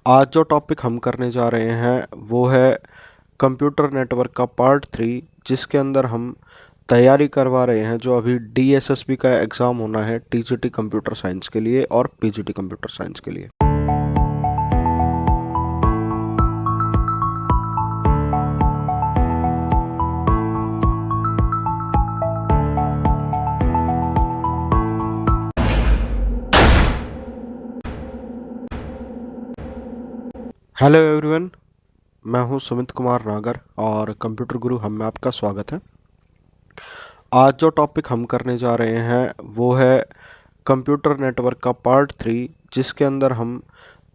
आज जो टॉपिक हम करने जा रहे हैं वो है कंप्यूटर नेटवर्क का पार्ट 3, जिसके अंदर हम तैयारी करवा रहे हैं जो अभी डीएसएसबी का एग्ज़ाम होना है टीजीटी कंप्यूटर साइंस के लिए और पीजीटी कंप्यूटर साइंस के लिए। हेलो एवरीवन, मैं हूं सुमित कुमार नागर और कंप्यूटर गुरु हम में आपका स्वागत है। आज जो टॉपिक हम करने जा रहे हैं वो है कंप्यूटर नेटवर्क का पार्ट 3, जिसके अंदर हम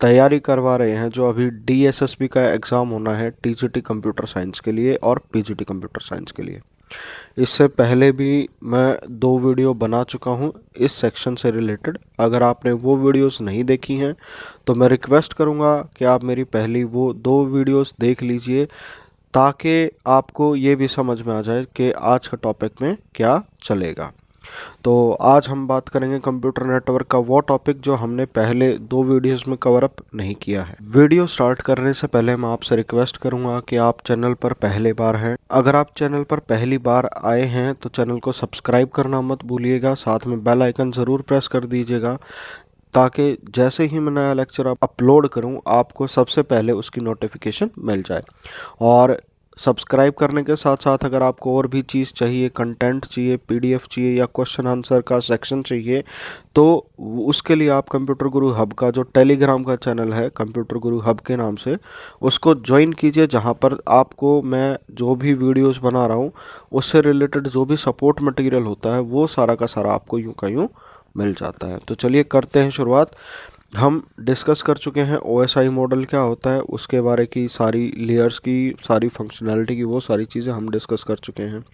तैयारी करवा रहे हैं जो अभी डीएसएसबी का एग्ज़ाम होना है टीजीटी कंप्यूटर साइंस के लिए और पीजीटी कंप्यूटर साइंस के लिए। इससे पहले भी मैं 2 वीडियो बना चुका हूं इस सेक्शन से रिलेटेड। अगर आपने वो वीडियोस नहीं देखी हैं तो मैं रिक्वेस्ट करूंगा कि आप मेरी पहली वो 2 वीडियोस देख लीजिए, ताकि आपको ये भी समझ में आ जाए कि आज का टॉपिक में क्या चलेगा। तो आज हम बात करेंगे कंप्यूटर नेटवर्क का वो टॉपिक जो हमने पहले 2 वीडियोस में कवर अप नहीं किया है। वीडियो स्टार्ट करने से पहले मैं आपसे रिक्वेस्ट करूंगा कि आप चैनल पर पहली बार हैं। अगर आप चैनल पर पहली बार आए हैं तो चैनल को सब्सक्राइब करना मत भूलिएगा, साथ में बेल आइकन ज़रूर प्रेस कर दीजिएगा, ताकि जैसे ही मैं नया लेक्चर अपलोड करूं आपको सबसे पहले उसकी नोटिफिकेशन मिल जाए। और सब्सक्राइब करने के साथ साथ अगर आपको और भी चीज़ चाहिए, कंटेंट चाहिए, पीडीएफ चाहिए या क्वेश्चन आंसर का सेक्शन चाहिए, तो उसके लिए आप कंप्यूटर गुरु हब का जो टेलीग्राम का चैनल है कंप्यूटर गुरु हब के नाम से, उसको ज्वाइन कीजिए, जहां पर आपको मैं जो भी वीडियोस बना रहा हूं उससे रिलेटेड जो भी सपोर्ट मटेरियल होता है वो सारा का सारा आपको यूं का यूं मिल जाता है। तो चलिए करते हैं शुरुआत। हम डिस्कस कर चुके हैं ओएसआई मॉडल क्या होता है, उसके बारे की सारी लेयर्स की, सारी फंक्शनैलिटी की, वो सारी चीज़ें हम डिस्कस कर चुके हैं।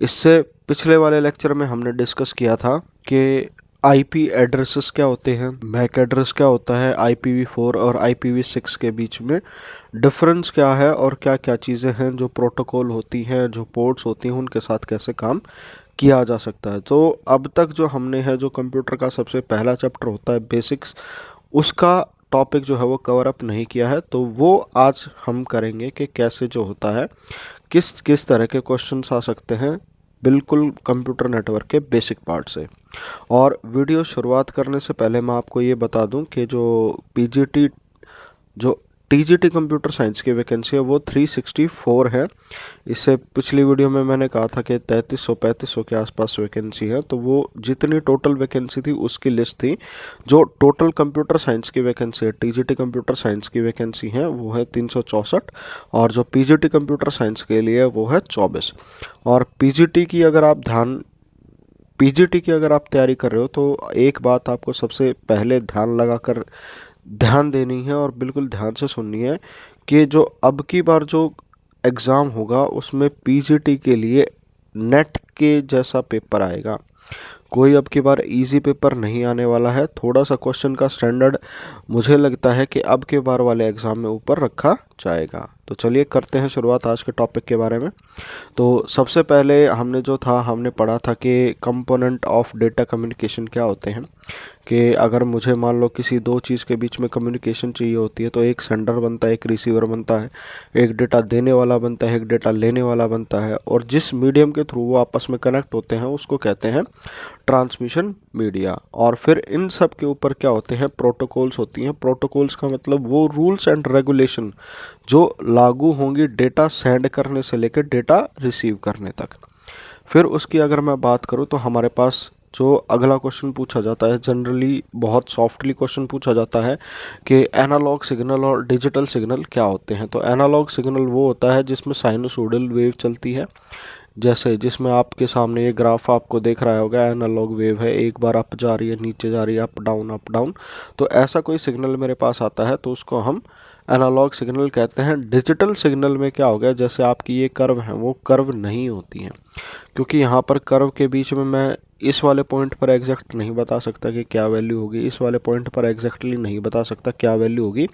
इससे पिछले वाले लेक्चर में हमने डिस्कस किया था कि आईपी एड्रेसेस क्या होते हैं, मैक एड्रेस क्या होता है, IPv4 और IPv6 के बीच में डिफरेंस क्या है और क्या क्या चीज़ें हैं जो प्रोटोकॉल होती हैं, जो पोर्ट्स होती हैं, उनके साथ कैसे काम किया जा सकता है। तो अब तक जो हमने है, जो कंप्यूटर का सबसे पहला चैप्टर होता है बेसिक्स, उसका टॉपिक जो है वो कवर अप नहीं किया है, तो वो आज हम करेंगे कि कैसे जो होता है, किस किस तरह के क्वेश्चंस आ सकते हैं बिल्कुल कंप्यूटर नेटवर्क के बेसिक पार्ट से। और वीडियो शुरुआत करने से पहले मैं आपको ये बता दूं कि जो टीजीटी कंप्यूटर साइंस की वैकेंसी है वो 364 है। इससे पिछली वीडियो में मैंने कहा था कि 3300-3500 के आसपास वैकेंसी है, तो वो जितनी टोटल वैकेंसी थी उसकी लिस्ट थी। जो टोटल कंप्यूटर साइंस की वैकेंसी है, टीजीटी कंप्यूटर साइंस की वैकेंसी है वो है 364, और जो पीजीटी कंप्यूटर साइंस के लिए वो है 24। और पीजीटी की अगर आप तैयारी कर रहे हो तो एक बात आपको सबसे पहले ध्यान देनी है और बिल्कुल ध्यान से सुननी है कि जो अब की बार जो एग्ज़ाम होगा उसमें पीजीटी के लिए नेट के जैसा पेपर आएगा। कोई अब की बार इजी पेपर नहीं आने वाला है। थोड़ा सा क्वेश्चन का स्टैंडर्ड मुझे लगता है कि अब के बार वाले एग्ज़ाम में ऊपर रखा जाएगा। तो चलिए करते हैं शुरुआत आज के टॉपिक के बारे में। तो सबसे पहले हमने पढ़ा था कि कंपोनेंट ऑफ डेटा कम्युनिकेशन क्या होते हैं। कि अगर मुझे मान लो किसी 2 चीज़ के बीच में कम्युनिकेशन चाहिए होती है, तो एक सेंडर बनता है, एक रिसीवर बनता है, एक डेटा देने वाला बनता है, एक डेटा लेने वाला बनता है, और जिस मीडियम के थ्रू वो आपस में कनेक्ट होते हैं उसको कहते हैं ट्रांसमिशन मीडिया। और फिर इन सब के ऊपर क्या होते हैं, प्रोटोकॉल्स होती हैं। प्रोटोकॉल्स का मतलब वो रूल्स एंड रेगुलेशन जो लागू होंगी डेटा सेंड करने से लेकर डेटा रिसीव करने तक। फिर उसकी अगर मैं बात करूँ तो हमारे पास जो अगला क्वेश्चन पूछा जाता है, जनरली बहुत सॉफ्टली क्वेश्चन पूछा जाता है कि एनालॉग सिग्नल और डिजिटल सिग्नल क्या होते हैं। तो एनालॉग सिग्नल वो होता है जिसमें साइनोसॉइडल वेव चलती है, जैसे जिसमें आपके सामने ये ग्राफ आपको देख रहा होगा, एनालॉग वेव है, एक बार अप जा रही है, नीचे जा रही है, अप डाउन। तो ऐसा कोई सिग्नल मेरे पास आता है तो उसको हम एनालॉग सिग्नल कहते हैं। डिजिटल सिग्नल में क्या हो गया, जैसे आपकी ये कर्व है वो कर्व नहीं होती हैं, क्योंकि यहाँ पर कर्व के बीच में मैं इस वाले पॉइंट पर एग्जैक्ट नहीं बता सकता कि क्या वैल्यू होगी, इस वाले पॉइंट पर एग्जैक्टली नहीं बता सकता क्या वैल्यू होगी।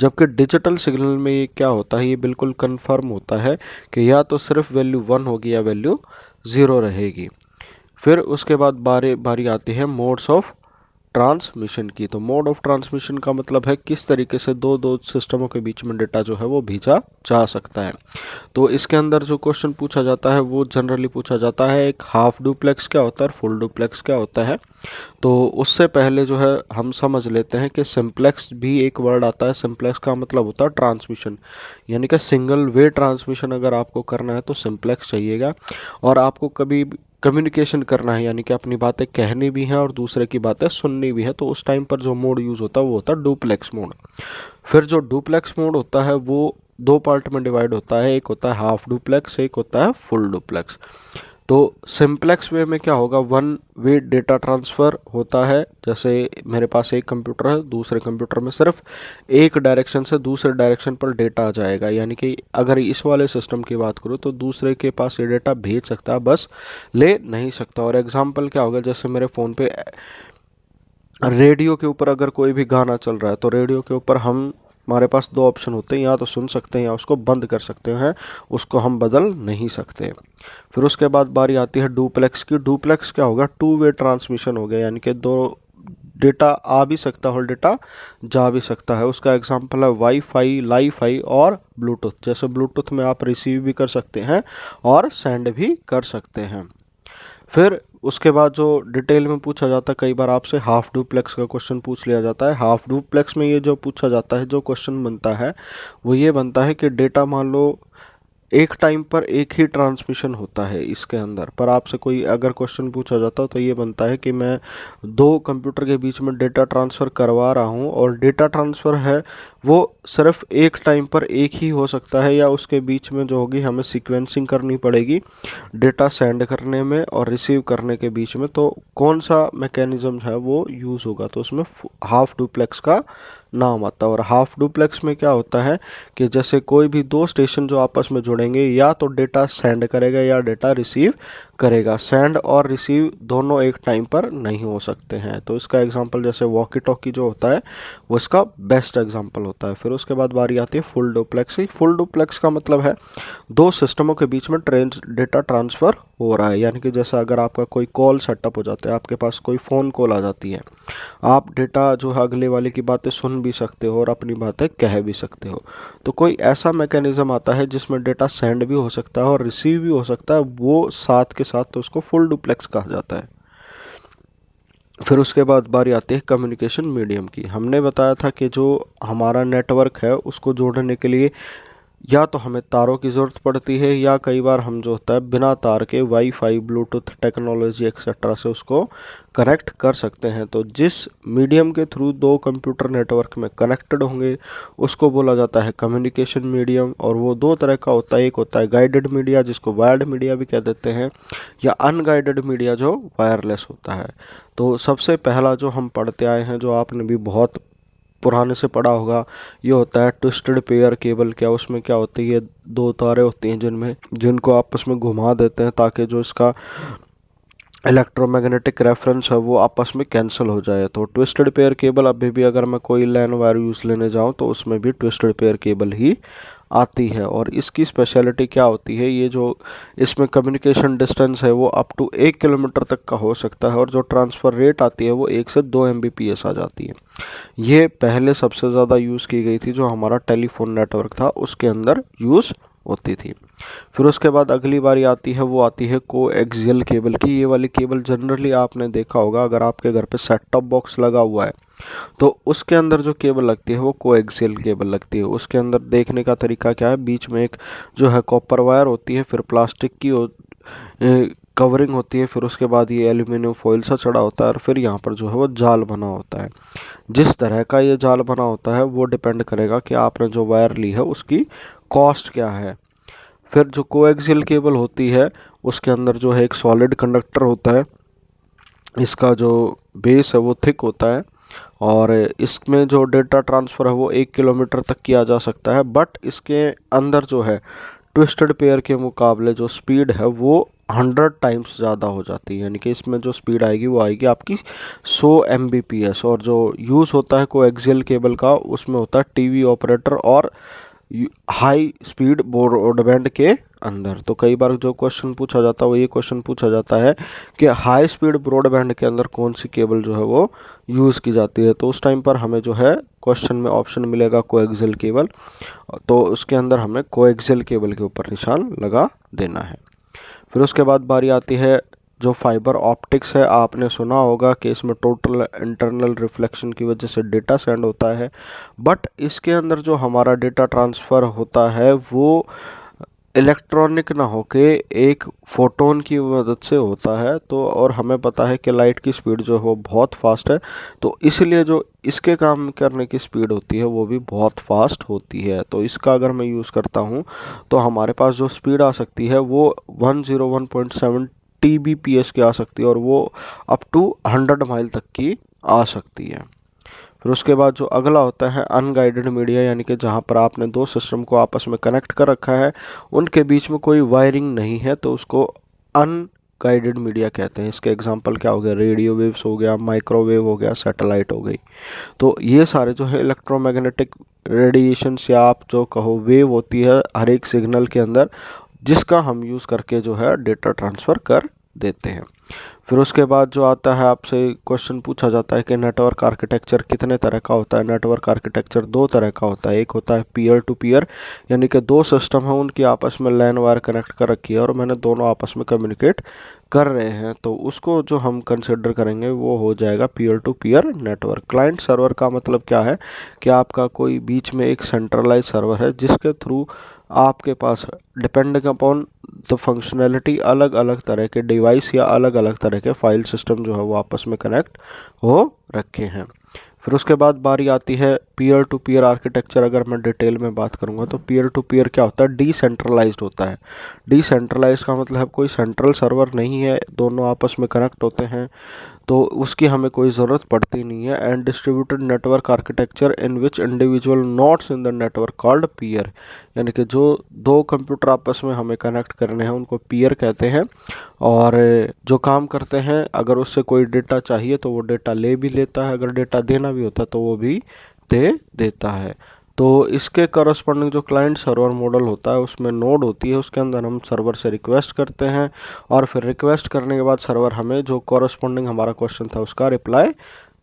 जबकि डिजिटल सिग्नल में ये क्या होता है, ये बिल्कुल कन्फर्म होता है कि या तो सिर्फ वैल्यू 1 होगी या वैल्यू 0 रहेगी। फिर उसके बाद बारी आती है मोड्स ऑफ ट्रांसमिशन की। तो मोड ऑफ ट्रांसमिशन का मतलब है किस तरीके से दो सिस्टमों के बीच में डेटा जो है वो भेजा जा सकता है। तो इसके अंदर जो क्वेश्चन पूछा जाता है वो जनरली पूछा जाता है एक हाफ डुप्लेक्स क्या होता है और फुल डुप्लेक्स क्या होता है। तो उससे पहले जो है हम समझ लेते हैं कि सिंप्लेक्स भी एक वर्ड आता है। सिंप्लेक्स का मतलब होता है ट्रांसमिशन, यानी कि सिंगल वे ट्रांसमिशन अगर आपको करना है तो सिंप्लेक्स चाहिएगा। और आपको कभी कम्युनिकेशन करना है, यानी कि अपनी बातें कहनी भी हैं और दूसरे की बातें सुननी भी है, तो उस टाइम पर जो मोड यूज़ होता है वो होता है डुप्लेक्स मोड। फिर जो डुप्लेक्स मोड होता है वो दो पार्ट में डिवाइड होता है, एक होता है हाफ डुप्लेक्स, एक होता है फुल डुप्लेक्स। तो सिंप्लेक्स वे में क्या होगा, वन वे डेटा ट्रांसफ़र होता है। जैसे मेरे पास एक कंप्यूटर है, दूसरे कंप्यूटर में सिर्फ एक डायरेक्शन से दूसरे डायरेक्शन पर डेटा आ जाएगा। यानी कि अगर इस वाले सिस्टम की बात करूँ तो दूसरे के पास ये डेटा भेज सकता है, बस ले नहीं सकता। और एग्जांपल क्या होगा, जैसे मेरे फ़ोन पे रेडियो के ऊपर अगर कोई भी गाना चल रहा है तो रेडियो के ऊपर हमारे पास दो ऑप्शन होते हैं, या तो सुन सकते हैं या उसको बंद कर सकते हैं, उसको हम बदल नहीं सकते। फिर उसके बाद बारी आती है डुप्लेक्स की। डुप्लेक्स क्या होगा, टू वे ट्रांसमिशन हो गया, यानी कि दो डेटा आ भी सकता है और डेटा जा भी सकता है। उसका एग्जांपल है वाईफाई, लाईफाई और ब्लूटूथ। जैसे ब्लूटूथ में आप रिसीव भी कर सकते हैं और सेंड भी कर सकते हैं। फिर उसके बाद जो डिटेल में पूछा जाता है, कई बार आपसे हाफ डुप्लेक्स का क्वेश्चन पूछ लिया जाता है। हाफ डुप्लेक्स में ये जो पूछा जाता है, जो क्वेश्चन बनता है वो ये बनता है कि डेटा मान लो एक टाइम पर एक ही ट्रांसमिशन होता है इसके अंदर, पर आपसे कोई अगर क्वेश्चन पूछा जाता है तो ये बनता है कि मैं दो कंप्यूटर के बीच में डेटा ट्रांसफ़र करवा रहा हूँ और डेटा ट्रांसफ़र है वो सिर्फ एक टाइम पर एक ही हो सकता है, या उसके बीच में जो होगी हमें सीक्वेंसिंग करनी पड़ेगी डेटा सेंड करने में और रिसीव करने के बीच में। तो कौन सा मैकेनिज़्म है वो यूज़ होगा, तो उसमें हाफ डुप्लेक्स का नाम आता है। और हाफ डुप्लेक्स में क्या होता है कि जैसे कोई भी दो स्टेशन जो आपस में जुड़ेंगे, या तो डेटा सेंड करेगा या डेटा रिसीव करेगा। सेंड और रिसीव दोनों एक टाइम पर नहीं हो सकते हैं। तो इसका एग्जांपल जैसे वॉकी टॉकी जो होता है वो इसका बेस्ट एग्जांपल होता है। फिर उसके बाद बारी आती है फुल डुप्लेक्स की। फुल डुप्लेक्स का मतलब है दो सिस्टमों के बीच में डेटा ट्रांसफ़र हो रहा है। यानी कि जैसे अगर आपका कोई कॉल सेटअप हो जाता है, आपके पास कोई फ़ोन कॉल आ जाती है, आप डेटा जो है अगले वाले की बातें सुन भी सकते हो और अपनी बातें कह भी सकते हो। तो कोई ऐसा मैकेनिज़्म आता है जिसमें डेटा सेंड भी हो सकता है और रिसीव भी हो सकता है, वो साथ के साथ, तो उसको फुल डुप्लेक्स कहा जाता है। फिर उसके बाद बारी आती है कम्युनिकेशन मीडियम की। हमने बताया था कि जो हमारा नेटवर्क है उसको जोड़ने के लिए या तो हमें तारों की ज़रूरत पड़ती है, या कई बार हम जो होता है बिना तार के वाईफाई, ब्लूटूथ टेक्नोलॉजी एक्सेट्रा से उसको कनेक्ट कर सकते हैं। तो जिस मीडियम के थ्रू दो कंप्यूटर नेटवर्क में कनेक्टेड होंगे उसको बोला जाता है कम्युनिकेशन मीडियम। और वो दो तरह का होता है, एक होता है गाइडेड मीडिया जिसको वायर्ड मीडिया भी कह देते हैं, या अनगाइडेड मीडिया जो वायरलेस होता है। तो सबसे पहला जो हम पढ़ते आए हैं, जो आपने भी बहुत पुराने से पढ़ा होगा, ये होता है ट्विस्टेड पेयर केबल। क्या उसमें क्या होती है, दो तारे होती हैं जिनको आपस में घुमा देते हैं ताकि जो इसका इलेक्ट्रोमैग्नेटिक रेफरेंस है वो आपस में कैंसिल हो जाए। तो ट्विस्टेड पेयर केबल अभी भी अगर मैं कोई लैन वायर यूज़ लेने जाऊँ तो उसमें भी ट्विस्टेड पेयर केबल ही आती है। और इसकी स्पेशलिटी क्या होती है, ये जो इसमें कम्युनिकेशन डिस्टेंस है वो अप टू 1 किलोमीटर तक का हो सकता है, और जो ट्रांसफ़र रेट आती है वो 1 से 2 MBPS आ जाती है। ये पहले सबसे ज़्यादा यूज़ की गई थी, जो हमारा टेलीफोन नेटवर्क था उसके अंदर यूज़ होती थी। फिर उसके बाद अगली बारी आती है, वो आती है कोएक्सियल केबल की। ये वाली केबल जनरली आपने देखा होगा, अगर आपके घर पे सेट टॉप बॉक्स लगा हुआ है तो उसके अंदर जो केबल लगती है वो कोएक्सियल केबल लगती है। उसके अंदर देखने का तरीका क्या है, बीच में एक जो है कॉपर वायर होती है, फिर प्लास्टिक की कवरिंग होती है, फिर उसके बाद ये एल्यूमिनियम फॉइल सा चढ़ा होता है, और फिर यहाँ पर जो है वो जाल बना होता है। जिस तरह का ये जाल बना होता है वो डिपेंड करेगा कि आपने जो वायर ली है उसकी कॉस्ट क्या है। फिर जो कोएक्सियल केबल होती है उसके अंदर जो है एक सॉलिड कंडक्टर होता है, इसका जो बेस है वो थिक होता है, और इसमें जो डेटा ट्रांसफ़र है वो 1 किलोमीटर तक किया जा सकता है। बट इसके अंदर जो है ट्विस्टेड पेयर के मुकाबले जो स्पीड है वो 100 टाइम्स ज़्यादा हो जाती है। यानी कि इसमें जो स्पीड आएगी वो आएगी आपकी 100 MBPS। और जो यूज़ होता है कोएक्सियल केबल का उसमें होता है टीवी ऑपरेटर और हाई स्पीड ब्रॉडबैंड के अंदर। तो कई बार जो क्वेश्चन पूछा जाता है वो ये क्वेश्चन पूछा जाता है कि हाई स्पीड ब्रॉडबैंड के अंदर कौन सी केबल जो है वो यूज़ की जाती है। तो उस टाइम पर हमें जो है क्वेश्चन में ऑप्शन मिलेगा कोएक्सियल केबल, तो उसके अंदर हमें कोएक्सियल केबल के ऊपर निशान लगा देना है। फिर उसके बाद बारी आती है जो फाइबर ऑप्टिक्स है। आपने सुना होगा कि इसमें टोटल इंटरनल रिफ्लेक्शन की वजह से डेटा सेंड होता है, बट इसके अंदर जो हमारा डेटा ट्रांसफ़र होता है वो इलेक्ट्रॉनिक ना होके एक फोटोन की मदद से होता है। तो और हमें पता है कि लाइट की स्पीड जो है वो बहुत फास्ट है, तो इसलिए जो इसके काम करने की स्पीड होती है वो भी बहुत फास्ट होती है। तो इसका अगर मैं यूज़ करता हूँ तो हमारे पास जो स्पीड आ सकती है वो 101.7 TBPS की आ सकती है, और वो अप टू 100 माइल तक की आ सकती है। फिर उसके बाद जो अगला होता है अनगाइडेड मीडिया, यानी कि जहाँ पर आपने दो सिस्टम को आपस में कनेक्ट कर रखा है, उनके बीच में कोई वायरिंग नहीं है, तो उसको अनगाइडेड मीडिया कहते हैं। इसके एग्जांपल क्या हो गया, रेडियो वेव्स हो गया, माइक्रोवेव हो गया, सैटेलाइट हो गई। तो ये सारे जो है इलेक्ट्रोमैग्नेटिक रेडिएशंस या आप जो कहो वेव होती है हर एक सिग्नल के अंदर, जिसका हम यूज़ करके जो है डेटा ट्रांसफ़र कर देते हैं। फिर उसके बाद जो आता है आपसे क्वेश्चन पूछा जाता है कि नेटवर्क आर्किटेक्चर कितने तरह का होता है। नेटवर्क आर्किटेक्चर दो तरह का होता है। एक होता है पीयर टू पीयर, यानी कि दो सिस्टम हैं उनकी आपस में लैन वायर कनेक्ट कर रखी है और मैंने दोनों आपस में कम्युनिकेट कर रहे हैं, तो उसको जो हम कंसिडर करेंगे वो हो जाएगा peer to peer network. Client server का मतलब क्या है कि आपका कोई बीच में एक सेंट्रलाइज सर्वर है जिसके थ्रू आपके पास डिपेंडिंग अपॉन द फंक्शनैलिटी अलग अलग तरह के डिवाइस या अलग अलग तरह के फाइल सिस्टम जो है वो आपस में कनेक्ट हो रखे हैं। फिर उसके बाद बारी आती है पीयर टू पीयर आर्किटेक्चर। अगर मैं डिटेल में बात करूंगा तो पीयर टू पीयर क्या होता है, डिसेंट्रलाइज्ड होता है। डिसेंट्रलाइज्ड का मतलब कोई सेंट्रल सर्वर नहीं है, दोनों आपस में कनेक्ट होते हैं, तो उसकी हमें कोई ज़रूरत पड़ती नहीं है। And distributed network architecture in which individual nodes in the network called peer, यानी कि जो दो कंप्यूटर आपस में हमें कनेक्ट करने हैं उनको पीयर कहते हैं, और जो काम करते हैं अगर उससे कोई डेटा चाहिए तो वो डेटा ले भी लेता है, अगर डेटा देना भी होता है तो वो भी दे देता है। तो इसके करस्पॉन्डिंग जो क्लाइंट सर्वर मॉडल होता है उसमें नोड होती है, उसके अंदर हम सर्वर से रिक्वेस्ट करते हैं और फिर रिक्वेस्ट करने के बाद सर्वर हमें जो करस्पॉन्डिंग हमारा क्वेश्चन था उसका रिप्लाई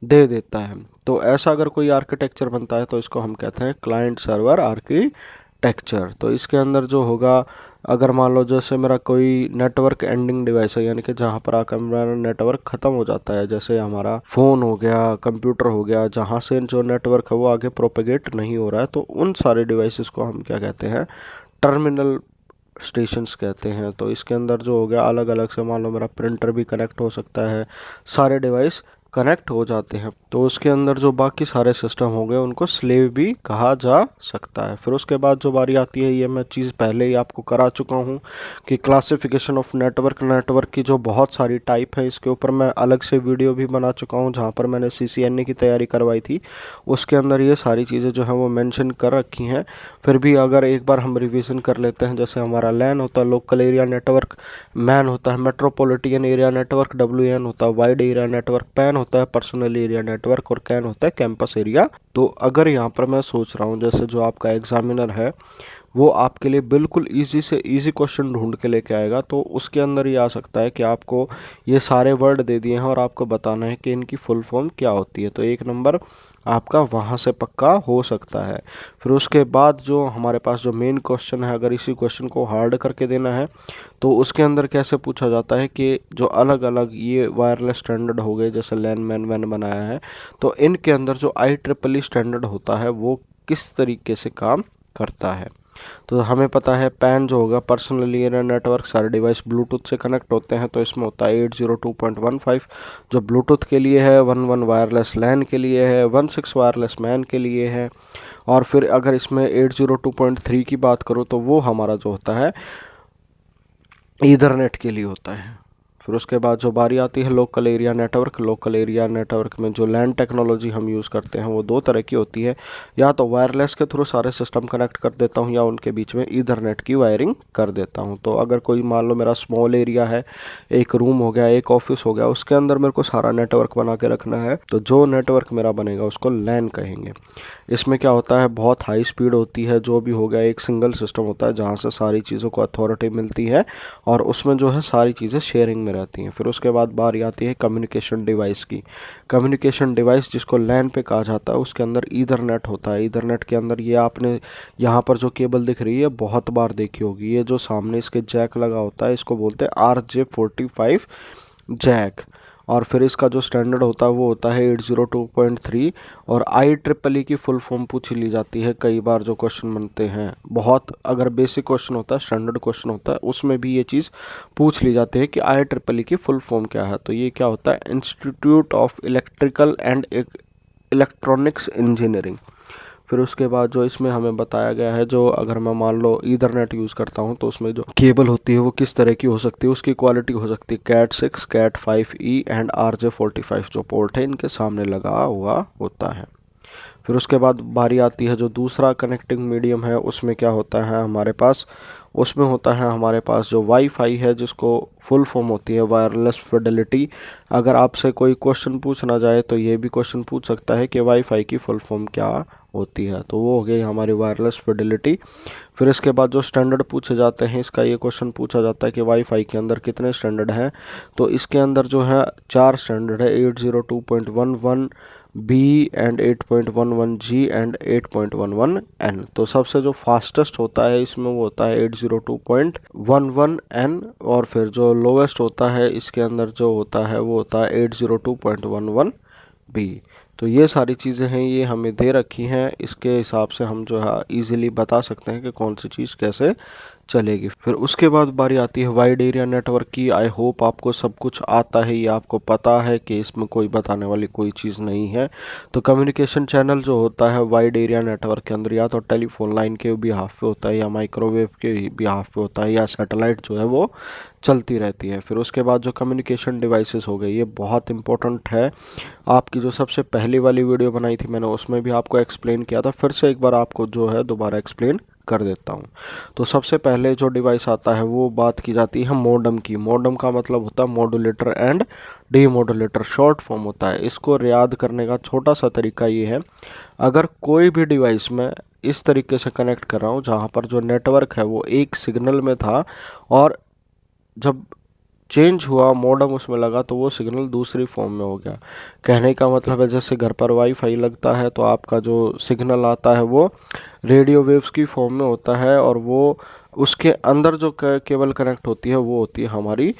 दे देता है। तो ऐसा अगर कोई आर्किटेक्चर बनता है तो इसको हम कहते हैं क्लाइंट सर्वर आर्किटेक्चर। तो इसके अंदर जो होगा, अगर मान लो जैसे मेरा कोई नेटवर्क एंडिंग डिवाइस है, यानी कि जहाँ पर आकर मेरा नेटवर्क ख़त्म हो जाता है, जैसे हमारा फ़ोन हो गया, कंप्यूटर हो गया, जहाँ से जो नेटवर्क है वो आगे प्रोपेगेट नहीं हो रहा है, तो उन सारे डिवाइसेस को हम क्या कहते हैं, टर्मिनल स्टेशंस कहते हैं। तो इसके अंदर जो हो गया अलग अलग से, मान लो मेरा प्रिंटर भी कनेक्ट हो सकता है, सारे डिवाइस कनेक्ट हो जाते हैं, तो उसके अंदर जो बाकी सारे सिस्टम हो गए उनको स्लेव भी कहा जा सकता है। फिर उसके बाद जो बारी आती है, ये मैं चीज़ पहले ही आपको करा चुका हूँ कि क्लासिफिकेशन ऑफ नेटवर्क, नेटवर्क की जो बहुत सारी टाइप है इसके ऊपर मैं अलग से वीडियो भी बना चुका हूँ, जहाँ पर मैंने CCNA की तैयारी करवाई थी, उसके अंदर ये सारी चीज़ें जो हैं वो मेंशन कर रखी हैं। फिर भी अगर एक बार हम रिवीजन कर लेते हैं, जैसे हमारा लैन होता है लोकल एरिया नेटवर्क, मैन होता है मेट्रोपॉलिटन एरिया नेटवर्क, WAN होता है वाइड एरिया नेटवर्क, पैन होता है पर्सनल एरिया नेटवर्क, और कैन होता है कैंपस एरिया। तो अगर यहाँ पर मैं सोच रहा हूँ जैसे जो आपका एग्जामिनर है वो आपके लिए बिल्कुल इजी से इजी क्वेश्चन ढूंढ के लेके आएगा, तो उसके अंदर ये आ सकता है कि आपको ये सारे वर्ड दे दिए हैं और आपको बताना है कि इनकी फुल फॉर्म क्या होती है, तो 1 नंबर आपका वहाँ से पक्का हो सकता है। फिर उसके बाद जो हमारे पास जो मेन क्वेश्चन है, अगर इसी क्वेश्चन को हार्ड करके देना है तो उसके अंदर कैसे पूछा जाता है कि जो अलग अलग ये वायरलेस स्टैंडर्ड हो गए, जैसे लैन मैन मैंने बनाया है, तो इनके अंदर जो IEEE स्टैंडर्ड होता है वो किस तरीके से काम करता है। तो हमें पता है पैन जो होगा पर्सनल एरिया नेटवर्क, सारे डिवाइस ब्लूटूथ से कनेक्ट होते हैं, तो इसमें होता है 802.15 जो ब्लूटूथ के लिए है, 11 वायरलेस लैन के लिए है, 16 वायरलेस मैन के लिए है, और फिर अगर इसमें 802.3 की बात करो तो वो हमारा जो होता है ईथरनेट के लिए होता है। फिर उसके बाद जो बारी आती है local area network. Local area network में जो लैन टेक्नोलॉजी हम यूज़ करते हैं वो दो तरह की होती है, या तो वायरलेस के थ्रू सारे सिस्टम कनेक्ट कर देता हूँ या उनके बीच में ईथरनेट की वायरिंग कर देता हूँ। तो अगर कोई मान लो मेरा स्मॉल एरिया है, एक रूम हो गया, एक ऑफिस हो गया, उसके अंदर मेरे को सारा नेटवर्क बना के रखना है, तो जो नेटवर्क मेरा बनेगा उसको लैन कहेंगे। इसमें क्या होता है, बहुत हाई स्पीड होती है, जो भी हो गया एक सिंगल सिस्टम होता है जहाँ से सारी चीज़ों को अथॉरिटी मिलती है और उसमें जो है सारी चीज़ें शेयरिंग में रहती हैं। फिर उसके बाद बारी आती है कम्युनिकेशन डिवाइस की। कम्युनिकेशन डिवाइस जिसको लैन पे कहा जाता है, उसके अंदर ईथरनेट होता है। ईथरनेट के अंदर ये आपने यहाँ पर जो केबल दिख रही है बहुत बार देखी होगी, ये जो सामने इसके जैक लगा होता है इसको बोलते हैं RJ45 जैक। और फिर इसका जो स्टैंडर्ड होता है वो होता है 802.3। और IEEE की फुल फॉर्म पूछ ली जाती है कई बार जो क्वेश्चन बनते हैं, बहुत अगर बेसिक क्वेश्चन होता है, स्टैंडर्ड क्वेश्चन होता है, उसमें भी ये चीज़ पूछ ली जाती है कि IEEE की फुल फॉर्म क्या है। तो ये क्या होता है, institute of electrical and electronics engineering. फिर उसके बाद जो इसमें हमें बताया गया है, जो अगर मैं मान लो ईथरनेट यूज़ करता हूँ तो उसमें जो केबल होती है वो किस तरह की हो सकती है, उसकी क्वालिटी हो सकती है cat 6, cat 5E and RJ45 जो पोर्ट है इनके सामने लगा हुआ होता है। फिर उसके बाद बारी आती है जो दूसरा कनेक्टिंग मीडियम है, उसमें क्या होता है हमारे पास, उसमें होता है हमारे पास जो वाईफाई है, जिसको फुल फॉर्म होती है वायरलेस फिडेलिटी। अगर आपसे कोई क्वेश्चन पूछना जाए तो ये भी क्वेश्चन पूछ सकता है कि वाईफाई की फुल फॉर्म क्या होती है, तो वो हो गई हमारी वायरलेस फिडेलिटी। फिर इसके बाद जो स्टैंडर्ड पूछे जाते हैं, इसका ये क्वेश्चन पूछा जाता है कि वाईफाई के अंदर कितने स्टैंडर्ड हैं, तो इसके अंदर जो है 4 स्टैंडर्ड है, 802.11B and 8.11G and 8.11N। तो सबसे जो फास्टेस्ट होता है इसमें वो होता है 802.11N, और फिर जो लोवेस्ट होता है इसके अंदर जो होता है वो होता है 802.11B। तो ये सारी चीज़ें हैं, ये हमें दे रखी हैं, इसके हिसाब से हम जो है इजीली बता सकते हैं कि कौन सी चीज़ कैसे चलेगी। फिर उसके बाद बारी आती है वाइड एरिया नेटवर्क की। आई होप आपको सब कुछ आता है, ये आपको पता है कि इसमें कोई बताने वाली कोई चीज़ नहीं है। तो कम्युनिकेशन चैनल जो होता है वाइड एरिया नेटवर्क के अंदर, या तो टेलीफोन लाइन के बिहाफ पे होता है, या माइक्रोवेव के बिहाफ पे होता है, या सैटेलाइट जो है वो चलती रहती है। फिर उसके बाद जो कम्युनिकेशन डिवाइसेस हो गए, ये बहुत इंपॉर्टेंट है। आपकी जो सबसे पहली वाली वीडियो बनाई थी मैंने, उसमें भी आपको एक्सप्लेन किया था, फिर से एक बार आपको जो है दोबारा एक्सप्लेन कर देता हूँ। तो सबसे पहले जो डिवाइस आता है वो बात की जाती है मॉडेम की। मॉडेम का मतलब होता है modulator and demodulator, short form होता है। इसको याद करने का छोटा सा तरीका ये है, अगर कोई भी डिवाइस में इस तरीके से कनेक्ट कर रहा हूँ जहाँ पर जो नेटवर्क है वो एक सिग्नल में था, और जब चेंज हुआ मॉडेम उसमें लगा तो वो सिग्नल दूसरी फॉर्म में हो गया। कहने का मतलब है जैसे घर पर वाईफाई लगता है तो आपका जो सिग्नल आता है वो रेडियो वेव्स की फॉर्म में होता है, और वो उसके अंदर जो केबल कनेक्ट होती है वो होती है हमारी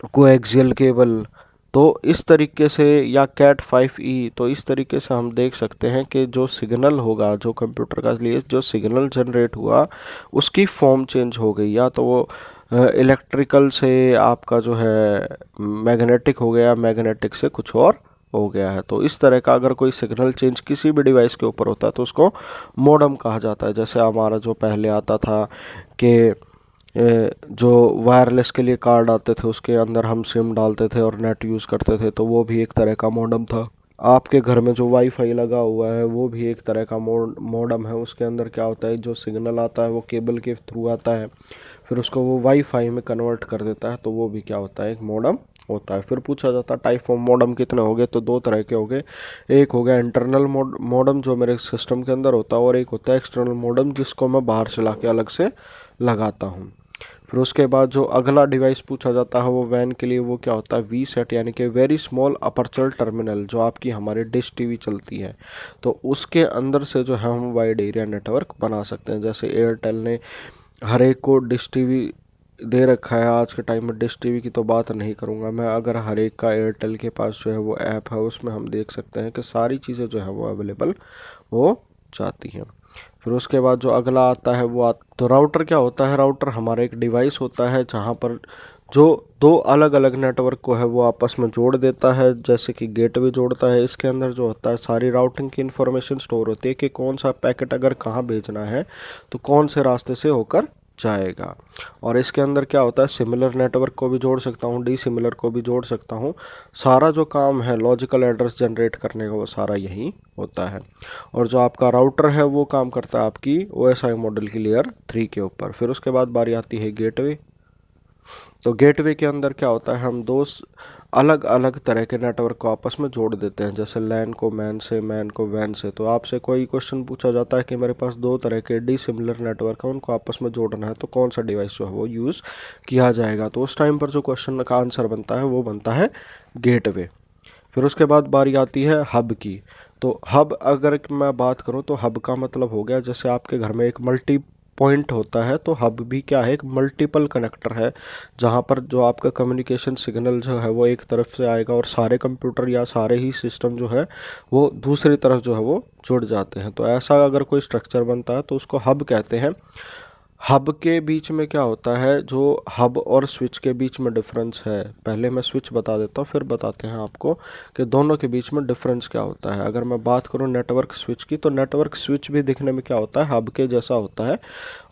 कोएक्सियल केबल। तो इस तरीके से, या कैट 5E, तो इस तरीके से हम देख सकते हैं कि जो सिग्नल होगा, जो कंप्यूटर का लिए जो सिग्नल जनरेट हुआ उसकी फॉर्म चेंज हो गई, या तो वो इलेक्ट्रिकल से आपका जो है मैग्नेटिक हो गया, मैग्नेटिक से कुछ और हो गया है। तो इस तरह का अगर कोई सिग्नल चेंज किसी भी डिवाइस के ऊपर होता है तो उसको मॉडेम कहा जाता है। जैसे हमारा जो पहले आता था कि जो वायरलेस के लिए कार्ड आते थे उसके अंदर हम सिम डालते थे और नेट यूज़ करते थे, तो वो भी एक तरह का मॉडेम था। आपके घर में जो वाईफाई लगा हुआ है वो भी एक तरह का मॉडेम है। उसके अंदर क्या होता है, जो सिग्नल आता है वो केबल के थ्रू आता है, फिर उसको वो वाईफाई में कन्वर्ट कर देता है, तो वो भी क्या होता है, एक मॉडेम होता है। फिर पूछा जाता है टाइप ऑफ मॉडेम कितने हो गए, तो दो तरह के हो गए। एक हो गया इंटरनल मॉडेम जो मेरे सिस्टम के अंदर होता है, और एक होता है एक्सटर्नल मॉडेम जिसको मैं बाहर से ला के अलग से लगाता हूँ। फिर उसके बाद जो अगला डिवाइस पूछा जाता है वो वैन के लिए, वो क्या होता है, VSAT यानी कि वेरी स्मॉल अपर्चर टर्मिनल, जो आपकी हमारी डिश टीवी चलती है, तो उसके अंदर से जो है हम वाइड एरिया नेटवर्क बना सकते हैं। जैसे एयरटेल ने हर एक को डिश टीवी दे रखा है आज के टाइम में। डिश टीवी की तो बात नहीं करूँगा मैं, अगर हर एक का एयरटेल के पास जो है वो ऐप है, उसमें हम देख सकते हैं कि सारी चीज़ें जो है वो अवेलेबल हो जाती हैं। फिर उसके बाद जो अगला आता है वो तो राउटर क्या होता है, राउटर हमारा एक डिवाइस होता है जहाँ पर जो दो अलग अलग नेटवर्क को है वो आपस में जोड़ देता है, जैसे कि गेटवे जोड़ता है। इसके अंदर जो होता है सारी राउटिंग की इन्फॉर्मेशन स्टोर होती है कि कौन सा पैकेट अगर कहाँ भेजना है तो कौन से रास्ते से होकर जाएगा। और इसके अंदर क्या होता है, सिमिलर नेटवर्क को भी जोड़ सकता हूँ, डी सिमिलर को भी जोड़ सकता हूँ। सारा जो काम है लॉजिकल एड्रेस जनरेट करने का वो सारा यही होता है। और जो आपका राउटर है वो काम करता है आपकी OSI मॉडल की लेयर 3 के ऊपर। फिर उसके बाद बारी आती है गेटवे। तो गेटवे के अंदर क्या होता है, हम दो अलग अलग तरह के नेटवर्क को आपस में जोड़ देते हैं, जैसे लैन को मैन से, मैन को वैन से। तो आपसे कोई क्वेश्चन पूछा जाता है कि मेरे पास दो तरह के डी सिमिलर नेटवर्क है, उनको आपस में जोड़ना है, तो कौन सा डिवाइस जो है वो यूज़ किया जाएगा। तो उस टाइम पर जो क्वेश्चन का आंसर बनता है वो बनता है गेटवे। फिर उसके बाद बारी आती है हब की। तो हब अगर मैं बात करूं तो हब का मतलब हो गया, जैसे आपके घर में एक मल्टी पॉइंट होता है, तो हब भी क्या है, एक मल्टीपल कनेक्टर है, जहां पर जो आपका कम्युनिकेशन सिग्नल जो है वो एक तरफ से आएगा और सारे कंप्यूटर या सारे ही सिस्टम जो है वो दूसरी तरफ जो है वो जुड़ जाते हैं। तो ऐसा अगर कोई स्ट्रक्चर बनता है तो उसको हब कहते हैं। हब के बीच में क्या होता है, जो हब और स्विच के बीच में डिफरेंस है, पहले मैं स्विच बता देता हूँ फिर बताते हैं आपको कि दोनों के बीच में डिफरेंस क्या होता है। अगर मैं बात करूँ नेटवर्क स्विच की, तो नेटवर्क स्विच भी दिखने में क्या होता है, हब के जैसा होता है।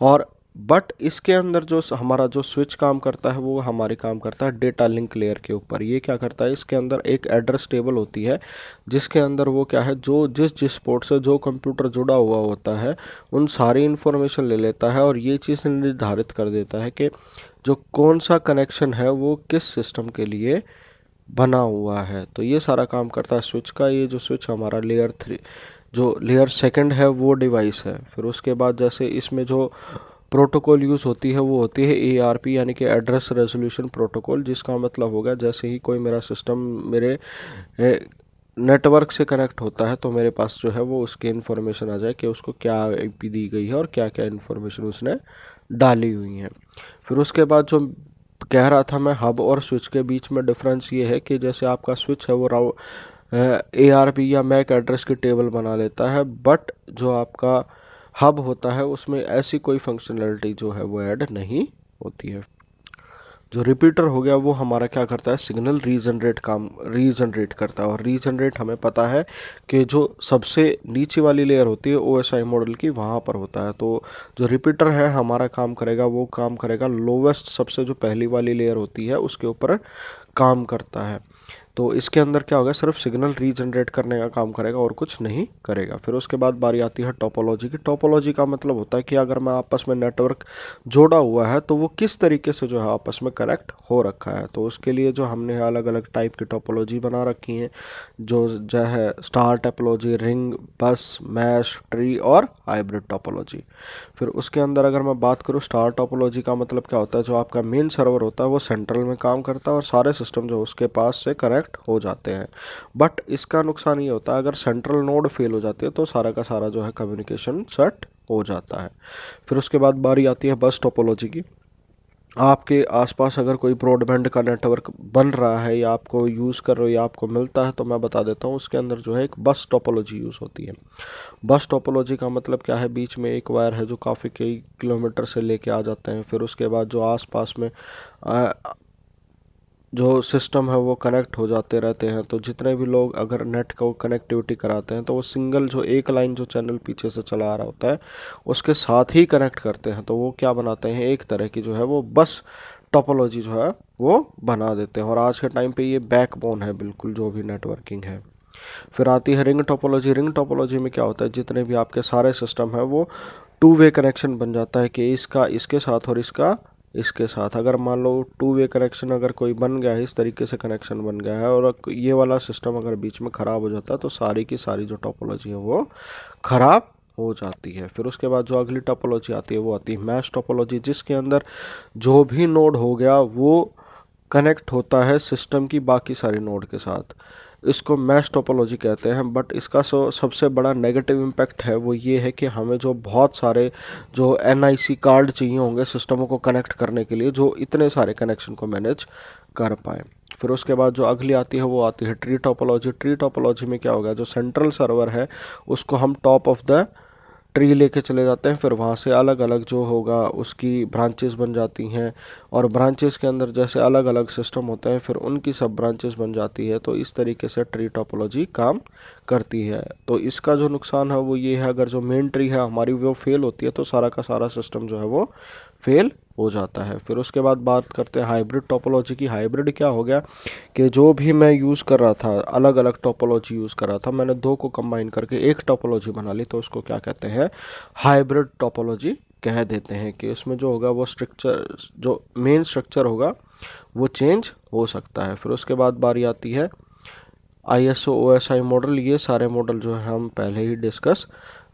और बट इसके अंदर जो हमारा जो स्विच काम करता है वो हमारी काम करता है डेटा लिंक लेयर के ऊपर। ये क्या करता है, इसके अंदर एक एड्रेस टेबल होती है, जिसके अंदर वो क्या है, जो जिस जिस पोर्ट से जो कंप्यूटर जुड़ा हुआ होता है उन सारी इन्फॉर्मेशन ले लेता है और ये चीज़ निर्धारित कर देता है कि जो कौन सा कनेक्शन है वो किस सिस्टम के लिए बना हुआ है। तो ये सारा काम करता है स्विच का। ये जो स्विच हमारा लेयर 3, जो लेयर सेकंड है वो डिवाइस है। फिर उसके बाद जैसे इसमें जो प्रोटोकॉल यूज़ होती है वो होती है ARP यानी कि एड्रेस रेजोल्यूशन प्रोटोकॉल, जिसका मतलब होगा जैसे ही कोई मेरा सिस्टम मेरे नेटवर्क से कनेक्ट होता है तो मेरे पास जो है वो उसकी इन्फॉर्मेशन आ जाए कि उसको क्या IP दी गई है और क्या क्या इन्फॉर्मेशन उसने डाली हुई है। फिर उसके बाद जो कह रहा था मैं, हब और स्विच के बीच में डिफरेंस ये है कि जैसे आपका स्विच है वो ARP या मैक एड्रेस की टेबल बना लेता है, बट जो आपका हब होता है उसमें ऐसी कोई फंक्शनैलिटी जो है वो ऐड नहीं होती है। जो रिपीटर हो गया वो हमारा क्या करता है, सिग्नल रीजनरेट करता है। और रीजनरेट हमें पता है कि जो सबसे नीचे वाली लेयर होती है OSI मॉडल की, वहाँ पर होता है। तो जो रिपीटर है हमारा काम करेगा, वो काम करेगा लोवेस्ट, सबसे जो पहली वाली लेयर होती है उसके ऊपर काम करता है। तो इसके अंदर क्या होगा, सिर्फ सिग्नल रीजनरेट करने का काम करेगा और कुछ नहीं करेगा। फिर उसके बाद बारी आती है टोपोलॉजी की। टोपोलॉजी का मतलब होता है कि अगर मैं आपस में नेटवर्क जोड़ा हुआ है तो वो किस तरीके से जो है आपस में कनेक्ट हो रखा है। तो उसके लिए जो हमने अलग अलग टाइप की टोपोलॉजी बना रखी है, जो है स्टार टोपोलॉजी, रिंग, बस, मैश, ट्री और हाइब्रिड टोपोलॉजी। फिर उसके अंदर अगर मैं बात करूँ स्टार टोपोलॉजी का मतलब क्या होता है, जो आपका मेन सर्वर होता है वो सेंट्रल में काम करता है और सारे सिस्टम जो उसके पास से कनेक्ट हो जाते हैं। बट इसका नुकसान ये होता है, अगर सेंट्रल नोड फेल हो जाती है तो सारा का सारा जो है कम्युनिकेशन शट हो जाता है। फिर उसके बाद बारी आती है बस टोपोलॉजी की। आपके आसपास अगर कोई ब्रॉडबैंड का नेटवर्क बन रहा है या आपको यूज़ कर रहे हो या आपको मिलता है, तो मैं बता देता हूँ उसके अंदर जो है एक बस टोपोलॉजी यूज़ होती है। बस टोपोलॉजी का मतलब क्या है, बीच में एक वायर है जो काफ़ी कई किलोमीटर से लेके आ जाते हैं। फिर उसके बाद जो आसपास में जो सिस्टम है वो कनेक्ट हो जाते रहते हैं। तो जितने भी लोग अगर नेट को कनेक्टिविटी कराते हैं तो वो सिंगल जो एक लाइन जो चैनल पीछे से चला आ रहा होता है उसके साथ ही कनेक्ट करते हैं। तो वो क्या बनाते हैं, एक तरह की जो है वो बस टोपोलॉजी जो है वो बना देते हैं। और आज के टाइम पे ये बैकबोन है बिल्कुल जो भी नेटवर्किंग है। फिर आती है रिंग टोपोलॉजी। रिंग टोपोलॉजी में क्या होता है, जितने भी आपके सारे सिस्टम है वो 2 वे कनेक्शन बन जाता है कि इसका इसके साथ और इसका इसके साथ। अगर मान लो 2 वे कनेक्शन अगर कोई बन गया है, इस तरीके से कनेक्शन बन गया है और ये वाला सिस्टम अगर बीच में ख़राब हो जाता है तो सारी की सारी जो टोपोलॉजी है वो ख़राब हो जाती है। फिर उसके बाद जो अगली टोपोलॉजी आती है वो आती है मैश टोपोलॉजी, जिसके अंदर जो भी नोड हो गया वो कनेक्ट होता है सिस्टम की बाकी सारी नोड के साथ। इसको मैश टोपोलॉजी कहते हैं। बट इसका सबसे बड़ा नेगेटिव इम्पैक्ट है वो ये है कि हमें जो बहुत सारे जो NIC कार्ड चाहिए होंगे सिस्टमों को कनेक्ट करने के लिए, जो इतने सारे कनेक्शन को मैनेज कर पाए। फिर उसके बाद जो अगली आती है वो आती है ट्री टोपोलॉजी। ट्री टोपोलॉजी में क्या होगा, जो सेंट्रल सर्वर है उसको हम टॉप ऑफ द ट्री लेके चले जाते हैं। फिर वहाँ से अलग अलग जो होगा उसकी ब्रांचेस बन जाती हैं और ब्रांचेस के अंदर जैसे अलग अलग सिस्टम होते हैं फिर उनकी सब ब्रांचेस बन जाती है। तो इस तरीके से ट्री टोपोलॉजी काम करती है। तो इसका जो नुकसान है वो ये है, अगर जो मेन ट्री है हमारी वो फेल होती है तो सारा का सारा सिस्टम जो है वो फेल हो जाता है। फिर उसके बाद बात करते हैं हाइब्रिड टोपोलॉजी की। हाइब्रिड क्या हो गया कि जो भी मैं यूज़ कर रहा था, अलग अलग टोपोलॉजी यूज़ कर रहा था, मैंने दो को कंबाइन करके एक टोपोलॉजी बना ली, तो उसको क्या कहते हैं, हाइब्रिड टोपोलॉजी कह देते हैं। कि उसमें जो होगा वो स्ट्रक्चर, जो मेन स्ट्रक्चर होगा वो चेंज हो सकता है। फिर उसके बाद बारी आती है ISO OSI मॉडल। ये सारे मॉडल जो है हम पहले ही डिस्कस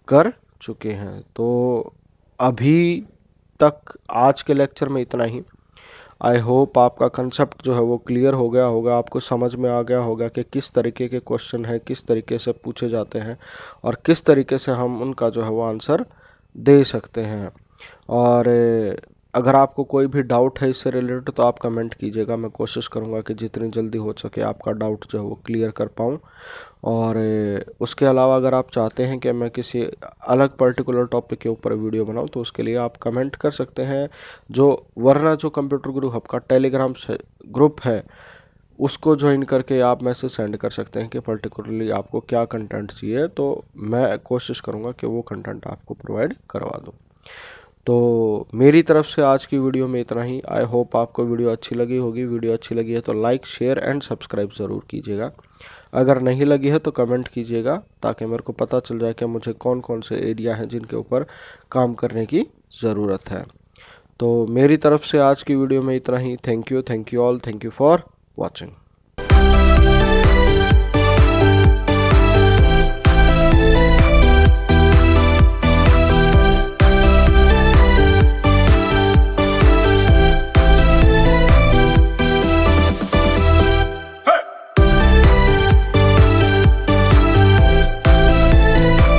कर चुके हैं। तो अभी तक आज के लेक्चर में इतना ही। आई होप आपका कंसेप्ट जो है वो क्लियर हो गया होगा, आपको समझ में आ गया होगा कि किस तरीके के क्वेश्चन हैं, किस तरीके से पूछे जाते हैं और किस तरीके से हम उनका जो है वो आंसर दे सकते हैं। और अगर आपको कोई भी डाउट है इससे रिलेटेड तो आप कमेंट कीजिएगा, मैं कोशिश करूंगा कि जितनी जल्दी हो सके आपका डाउट जो है वो क्लियर कर पाऊँ। और उसके अलावा अगर आप चाहते हैं कि मैं किसी अलग पर्टिकुलर टॉपिक के ऊपर वीडियो बनाऊं तो उसके लिए आप कमेंट कर सकते हैं। वरना जो कंप्यूटर गुरु हब का टेलीग्राम ग्रुप है उसको ज्वाइन करके आप मैसेज सेंड कर सकते हैं कि पर्टिकुलरली आपको क्या कंटेंट चाहिए, तो मैं कोशिश करूंगा कि वो कंटेंट आपको प्रोवाइड करवा दूं। तो मेरी तरफ से आज की वीडियो में इतना ही। आई होप आपको वीडियो अच्छी लगी होगी। वीडियो अच्छी लगी है तो लाइक, शेयर एंड सब्सक्राइब ज़रूर कीजिएगा। अगर नहीं लगी है तो कमेंट कीजिएगा ताकि मेरे को पता चल जाए कि मुझे कौन कौन से एरिया हैं जिनके ऊपर काम करने की ज़रूरत है। तो मेरी तरफ से आज की वीडियो में इतना ही। Thank you all, thank you for watching.